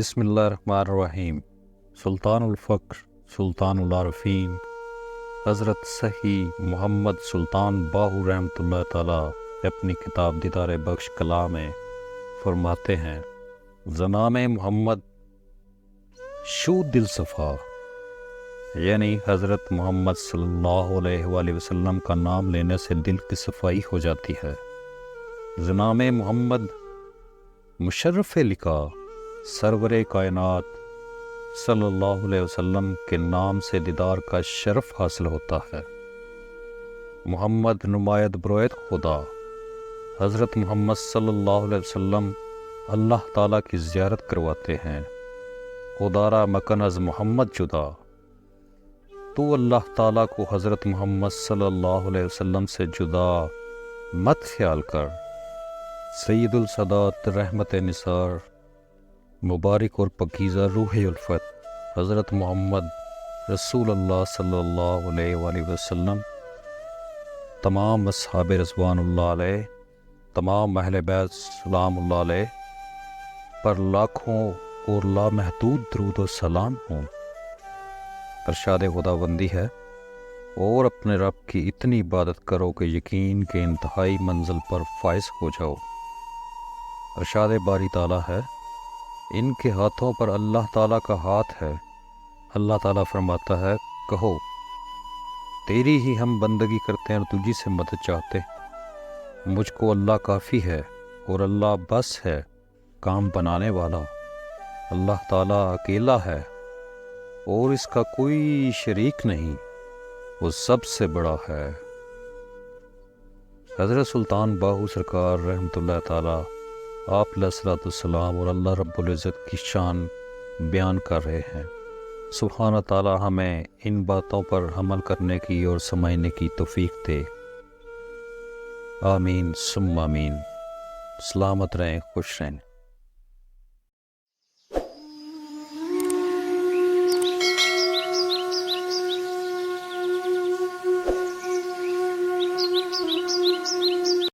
بسم اللہ الرحمن الرحیم۔ سلطان الفقر سلطان العارفین حضرت صحیح محمد سلطان باہو رحمۃ اللہ تعالیٰ اپنی کتاب دیدار بخش کلام میں فرماتے ہیں، زنام محمد شو دل صفا، یعنی حضرت محمد صلی اللہ علیہ وآلہ وسلم کا نام لینے سے دل کی صفائی ہو جاتی ہے۔ زنام محمد مشرف لکھا، سرور کائنات صلی اللہ علیہ وسلم کے نام سے دیدار کا شرف حاصل ہوتا ہے۔ محمد نمایت برویت خدا، حضرت محمد صلی اللہ علیہ وسلم اللہ تعالیٰ کی زیارت کرواتے ہیں۔ خدا را مکن از محمد جدا، تو اللہ تعالیٰ کو حضرت محمد صلی اللہ علیہ وسلم سے جدا مت خیال کر۔ سید السادات رحمت نثار، مبارک اور پکیزہ روح الفت حضرت محمد رسول اللہ صلی اللہ علیہ وآلہ وسلم، تمام اصحاب رضوان اللہ علیہ، تمام اہل بیت سلام اللہ علیہ پر لاکھوں اور لامحدود درود و سلام ہوں۔ ارشاد خداوندی ہے، اور اپنے رب کی اتنی عبادت کرو کہ یقین کے انتہائی منزل پر فائز ہو جاؤ۔ ارشاد باری تعالیٰ ہے، ان کے ہاتھوں پر اللہ تعالیٰ کا ہاتھ ہے۔ اللہ تعالیٰ فرماتا ہے، کہو تیری ہی ہم بندگی کرتے ہیں اور تجھی سے مدد چاہتے ہیں۔ مجھ کو اللہ کافی ہے اور اللہ بس ہے کام بنانے والا۔ اللہ تعالیٰ اکیلا ہے اور اس کا کوئی شریک نہیں، وہ سب سے بڑا ہے۔ حضرت سلطان باہو سرکار رحمۃ اللہ تعالیٰ آپ علیہ الصلوۃ والسلام اور اللہ رب العزت کی شان بیان کر رہے ہیں۔ سبحانہ تعالیٰ ہمیں ان باتوں پر عمل کرنے کی اور سمجھنے کی توفیق دے۔ آمین ثم آمین۔ سلامت رہیں، خوش رہیں۔